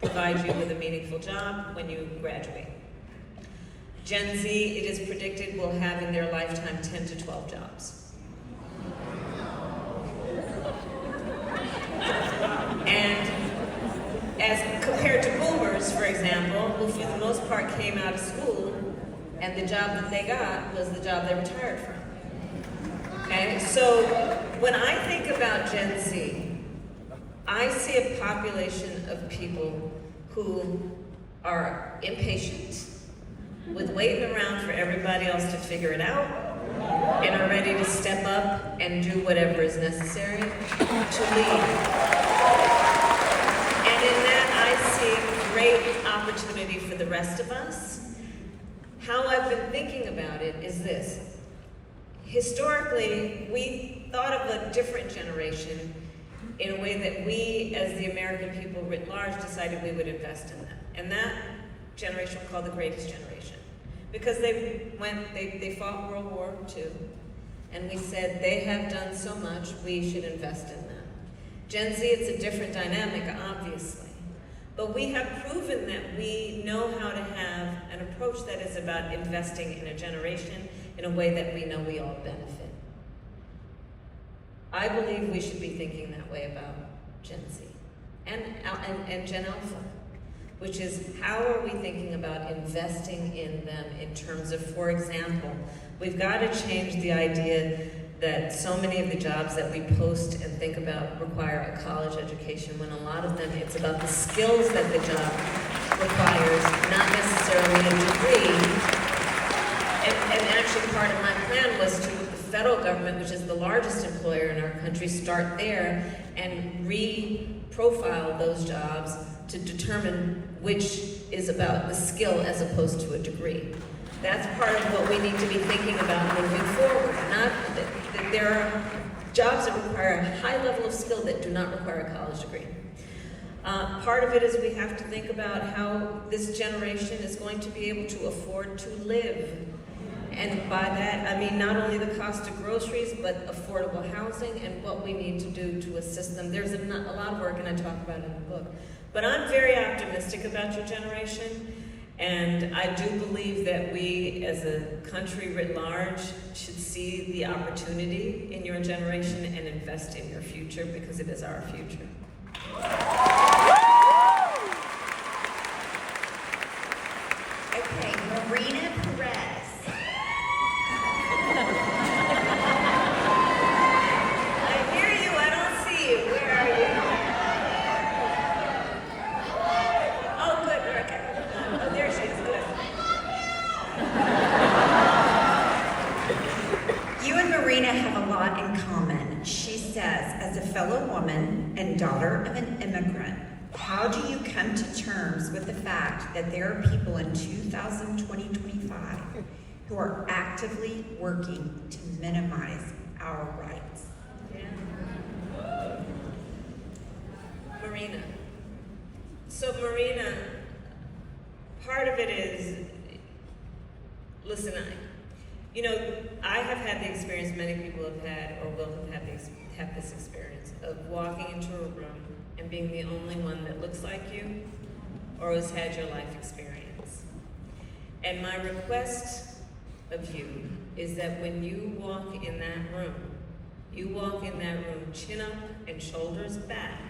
[SPEAKER 5] provide you with a meaningful job when you graduate. Gen Z, it is predicted, will have in their lifetime 10 to 12 jobs. And as compared to boomers, for example, who for the most part came out of school, and the job that they got was the job they retired from. Okay, so when I think about Gen Z, I see a population of people who are impatient, with waiting around for everybody else to figure it out, and are ready to step up and do whatever is necessary to lead. And in that, I see great opportunity for the rest of us. How I've been thinking about it is this. Historically, we thought of a different generation in a way that we, as the American people writ large, decided we would invest in them. And that generation we call the greatest generation. Because they fought World War II, and we said they have done so much, we should invest in them. Gen Z, it's a different dynamic, obviously. But we have proven that we know how to have an approach that is about investing in a generation in a way that we know we all benefit. I believe we should be thinking that way about Gen Z and Gen Alpha, which is how are we thinking about investing in them in terms of, for example, we've got to change the idea that so many of the jobs that we post and think about require a college education, when a lot of them, it's about the skills that the job requires, not necessarily a degree. And actually part of my plan was to, with the federal government, which is the largest employer in our country, start there and re-profile those jobs to determine which is about the skill as opposed to a degree. That's part of what we need to be thinking about moving forward. Not that there are jobs that require a high level of skill that do not require a college degree. Part of it is we have to think about how this generation is going to be able to afford to live. And by that, I mean not only the cost of groceries, but affordable housing and what we need to do to assist them. There's a lot of work, and I talk about it in the book. But I'm very optimistic about your generation. And I do believe that we, as a country writ large, should see the opportunity in your generation and invest in your future, because it is our future.
[SPEAKER 4] Okay, Marina Perez.
[SPEAKER 5] I hear you, I don't see you. Where are you? Oh, good, okay. Oh, there she is, good.
[SPEAKER 4] You and Marina have a lot in common. She says, as a fellow woman and daughter of an immigrant, how do you come to terms with the fact that there are people in 2025 who are actively working to minimize our rights?
[SPEAKER 5] Yeah. Marina. So Marina, part of it is, listen, I have had the experience many people have had or will have this experience of walking into a room and being the only one that looks like you or has had your life experience. And my request of you is that when you walk in that room, you walk in that room chin up and shoulders back,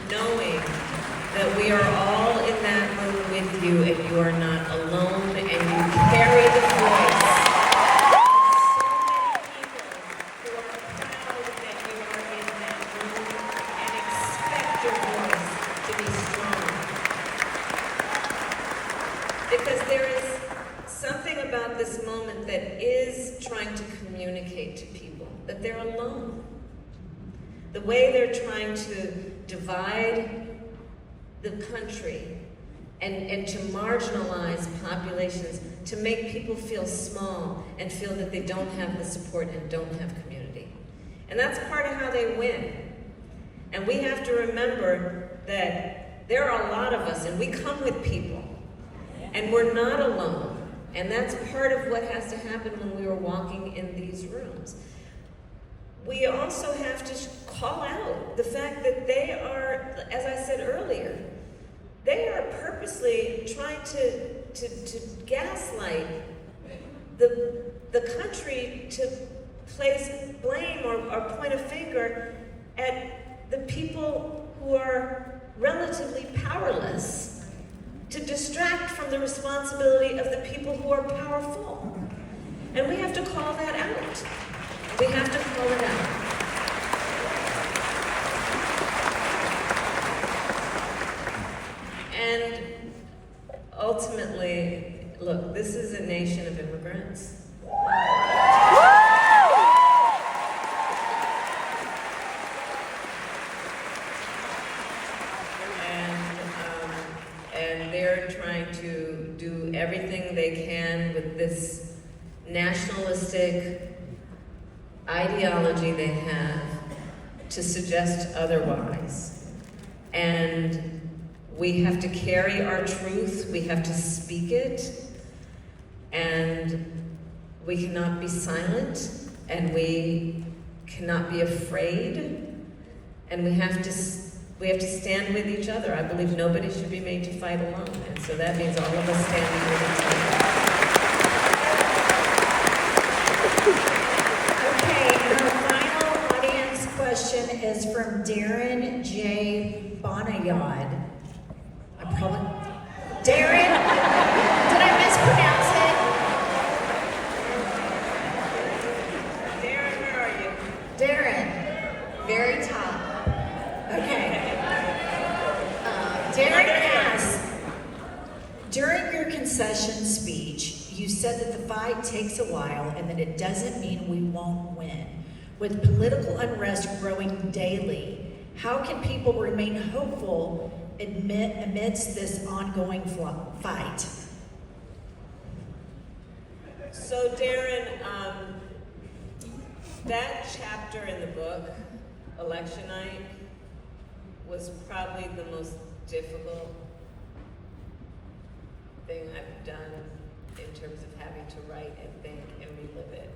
[SPEAKER 5] knowing that we are all in that room with you and you are not alone and you carry the voice. So many people who are proud that you are in that room and expect your voice to be strong. Because there is something about this moment that is trying to communicate to people that they're alone. The way they're trying to divide the country and to marginalize populations, to make people feel small and feel that they don't have the support and don't have community. And that's part of how they win. And we have to remember that there are a lot of us and we come with people and we're not alone. And that's part of what has to happen when we are walking in these rooms. We also have to call out the fact that they are, as I said earlier, they are purposely trying to gaslight the country to place blame or point a finger at the people who are relatively powerless, to distract from the responsibility of the people who are powerful. And we have to call that out. We have to call it out. ultimately, look, this is a nation of immigrants. And they're trying to do everything they can with this nationalistic ideology they have to suggest otherwise. And we have to carry our truth, we have to speak it, and we cannot be silent, and we cannot be afraid, and we have to stand with each other. I believe nobody should be made to fight alone, and so that means all of us standing with each other.
[SPEAKER 2] Okay, and our final audience question is from Darren J. Bonayod. Darren, did I mispronounce it?
[SPEAKER 5] Darren, where are you?
[SPEAKER 2] Darren, very top. Okay. Darren asks, during your concession speech, you said that the fight takes a while and that it doesn't mean we won't win. With political unrest growing daily, how can people remain hopeful amidst this ongoing fight?
[SPEAKER 5] So Darren, that chapter in the book, Election Night, was probably the most difficult thing I've done in terms of having to write and think and relive it.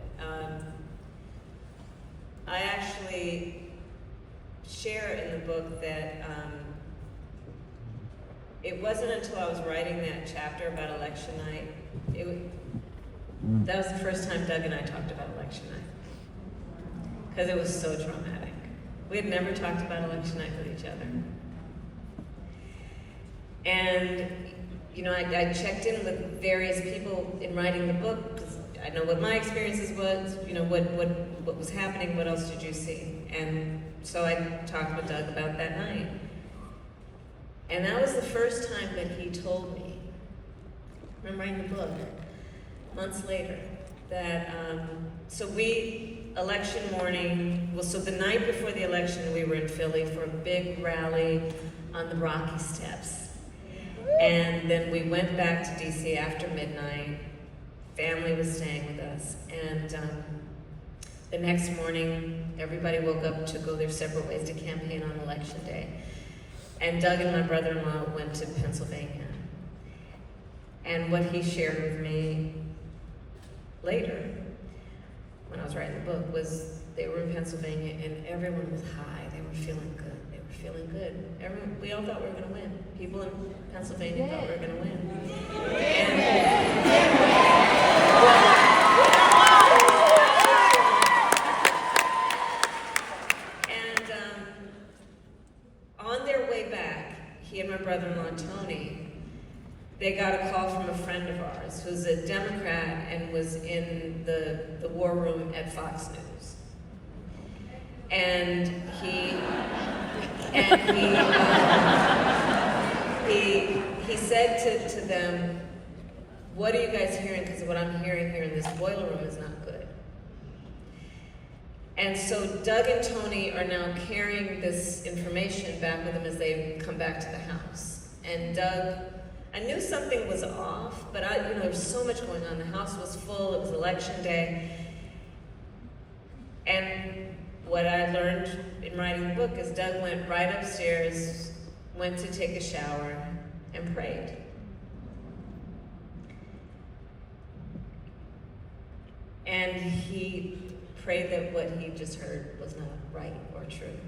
[SPEAKER 5] I actually share in the book that it wasn't until I was writing that chapter about election night, that was the first time Doug and I talked about election night, because it was so traumatic. We had never talked about election night with each other. And, you know, I checked in with various people in writing the book, because I know what my experiences was, you know, what was happening, what else did you see? And so I talked with Doug about that night. And that was the first time that he told me, I'm writing the book, months later, that, so election morning, so the night before the election, we were in Philly for a big rally on the Rocky Steps. And then we went back to DC after midnight. Family was staying with us. And the next morning, everybody woke up to go their separate ways to campaign on election day. And Doug and my brother-in-law went to Pennsylvania. And what he shared with me later, when I was writing the book, was they were in Pennsylvania and everyone was high. They were feeling good. They were feeling good. We all thought we were going to win. People in Pennsylvania thought we were going to win. On their way back, he and my brother-in-law, Tony, they got a call from a friend of ours who's a Democrat and was in the war room at Fox News. And he said to them, what are you guys hearing? Because what I'm hearing here in this boiler room is not good. And so Doug and Tony are now carrying this information back with them as they come back to the house. And Doug, I knew something was off, but there was so much going on. The house was full, it was election day. And what I learned in writing the book is Doug went right upstairs, went to take a shower, and prayed. And he prayed that what he just heard was not right or true.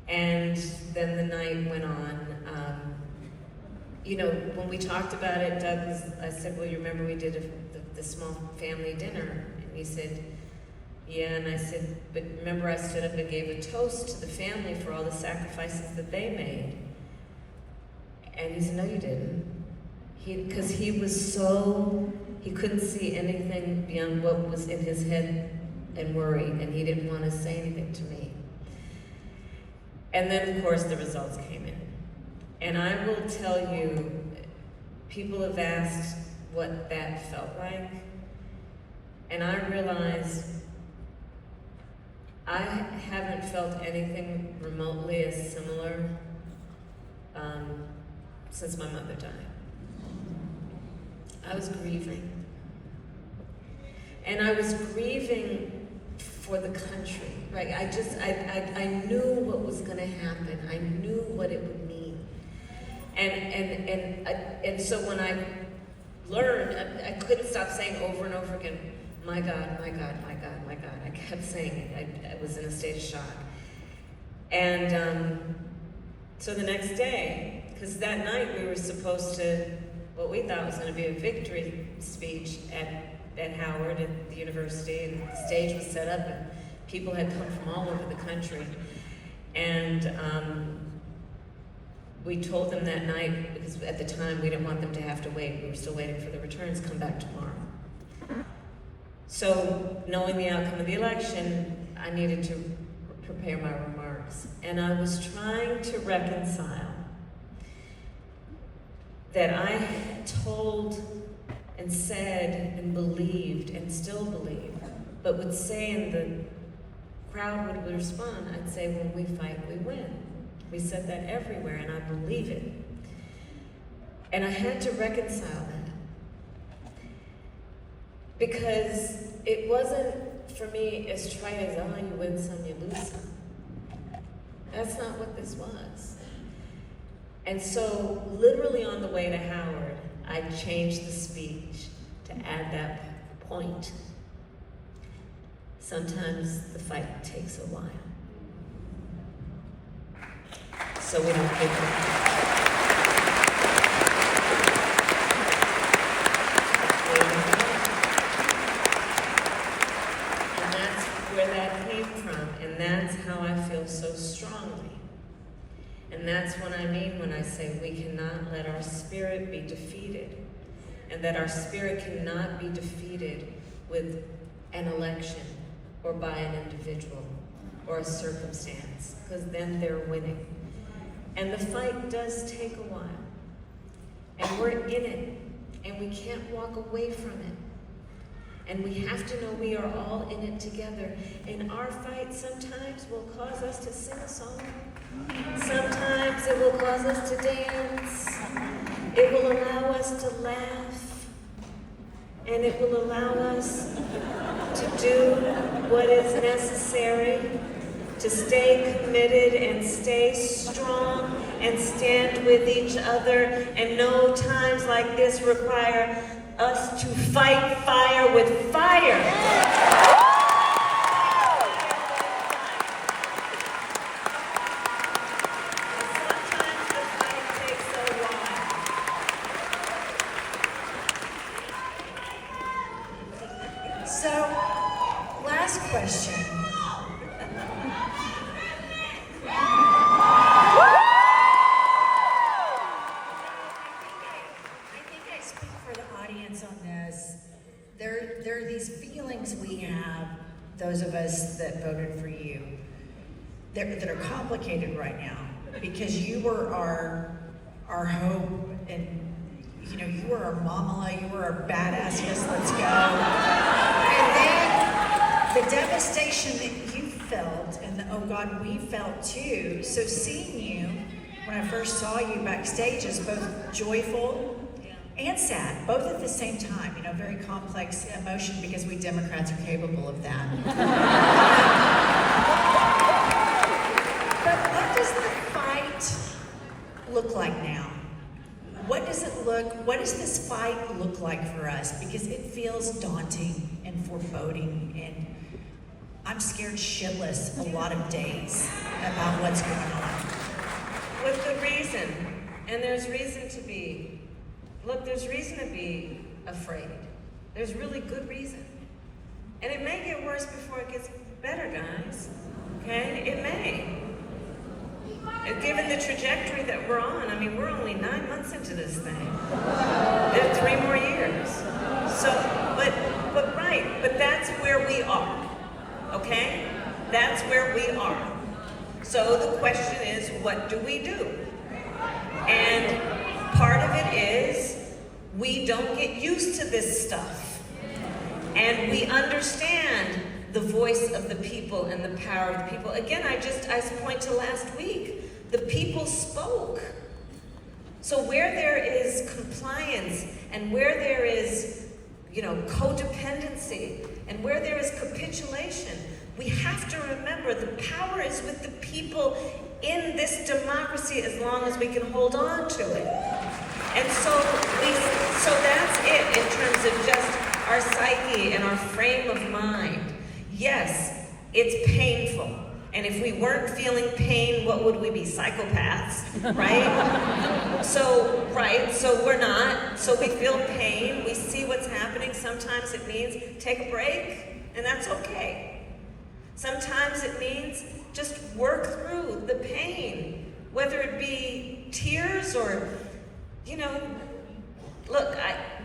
[SPEAKER 5] And then the night went on. When we talked about it, I said, well, you remember we did the small family dinner? And he said, yeah, and I said, but remember I stood up and gave a toast to the family for all the sacrifices that they made. And he said, no, you didn't. Because he couldn't see anything beyond what was in his head and worry, and he didn't want to say anything to me. And then, of course, the results came in. And I will tell you, people have asked what that felt like, and I realized I haven't felt anything remotely as similar since my mother died. I was grieving. And I was grieving for the country, right? I knew what was gonna happen. I knew what it would mean. And so when I learned, I couldn't stop saying over and over again, my God, my God, my God, my God. I kept saying it. I was in a state of shock. And so the next day, because that night we were supposed to, what we thought was going to be a victory speech at Howard at the university, and the stage was set up, and people had come from all over the country. And we told them that night, because at the time we didn't want them to have to wait. We were still waiting for the returns, come back tomorrow. So, knowing the outcome of the election, I needed to prepare my remarks. And I was trying to reconcile that I had told and said and believed and still believe, but would say, and the crowd would respond, I'd say, when we fight, we win. We said that everywhere, and I believe it. And I had to reconcile that. Because it wasn't, for me, as trite as, oh, you win some, you lose some. That's not what this was. And so, literally on the way to Howard, I changed the speech to add that point. Sometimes the fight takes a while. So we don't give up. And that's where that came from, and that's how I feel so strongly. And that's what I mean when I say we cannot let our spirit be defeated, and that our spirit cannot be defeated with an election or by an individual or a circumstance, because then they're winning. And the fight does take a while, and we're in it, and we can't walk away from it. And we have to know we are all in it together. And our fight sometimes will cause us to sing a song. Sometimes it will cause us to dance. It will allow us to laugh. And it will allow us to do what is necessary to stay committed and stay strong and stand with each other. And no times like this require us to fight fire with fire.
[SPEAKER 2] So, last question. I think I speak for the audience on this. There are these feelings we have, those of us that voted for you, that are complicated right now, because you were our hope, and you know, you were our mama, you were our badass, yes, let's go. And then the devastation that you felt, and the, oh God, we felt too. So seeing you, when I first saw you backstage, is both joyful and sad, both at the same time. You know, very complex emotion, because we Democrats are capable of that. But what does the fight look like now? What does this fight look like for us? Because it feels daunting and foreboding, and I'm scared shitless a lot of days about what's going on.
[SPEAKER 5] With the reason, and there's reason to be, look, there's reason to be afraid. There's really good reason. And it may get worse before it gets better, guys. Okay? It may. Given the trajectory that we're on, I mean, we're only 9 months into this thing. There are 3 more years. So, but that's where we are, okay? That's where we are. So the question is, what do we do? And part of it is we don't get used to this stuff. And we understand the voice of the people and the power of the people. Again, I point to last week. The people spoke. So where there is compliance and where there is, codependency and where there is capitulation, we have to remember the power is with the people in this democracy as long as we can hold on to it. And so that's it in terms of just our psyche and our frame of mind. Yes, it's painful. And if we weren't feeling pain, what would we be? Psychopaths, right? So we're not. So we feel pain. We see what's happening. Sometimes it means take a break, and that's okay. Sometimes it means just work through the pain, whether it be tears or, look,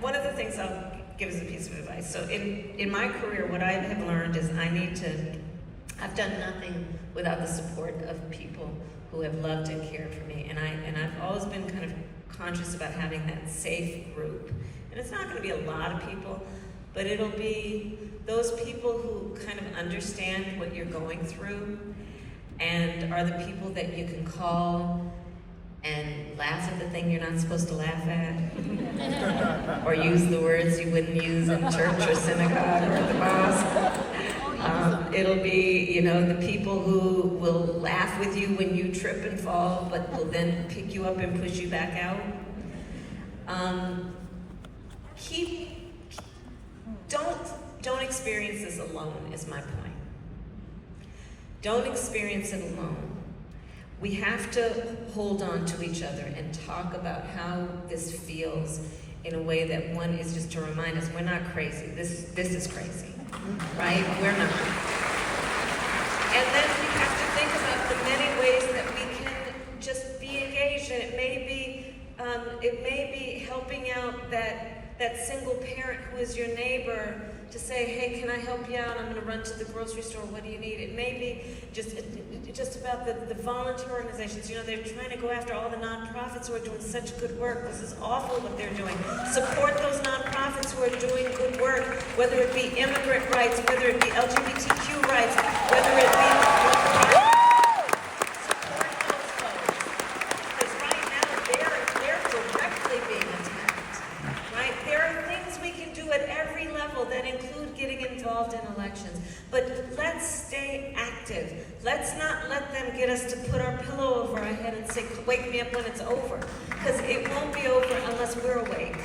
[SPEAKER 5] one of the things I'll give as a piece of advice. So in my career, what I have learned is I've done nothing without the support of people who have loved and cared for me. And I've always been kind of conscious about having that safe group. And it's not going to be a lot of people, but it'll be those people who kind of understand what you're going through and are the people that you can call and laugh at the thing you're not supposed to laugh at, or use the words you wouldn't use in church or synagogue or at the mosque. It'll be, the people who will laugh with you when you trip and fall, but will then pick you up and push you back out. Don't experience this alone, is my point. Don't experience it alone. We have to hold on to each other and talk about how this feels in a way that one is just to remind us we're not crazy. This is crazy, right? We're not. And then we have to think about the many ways that we can just be engaged, and it may be helping out that single parent who is your neighbor to say, hey, can I help you out? I'm going to run to the grocery store. What do you need? It may be just about the volunteer organizations. They're trying to go after all the nonprofits who are doing such good work. This is awful what they're doing. Support those nonprofits who are doing good work, whether it be immigrant rights, whether it be LGBTQ rights, whether it be... Support those folks. Because right now, they're directly being attacked. Right? There are things we can do at every level that include getting involved in elections. But let's stay active. Let's not let them get us to put our pillow over our head and say, wake me up when it's over. Because it won't be over unless we're awake.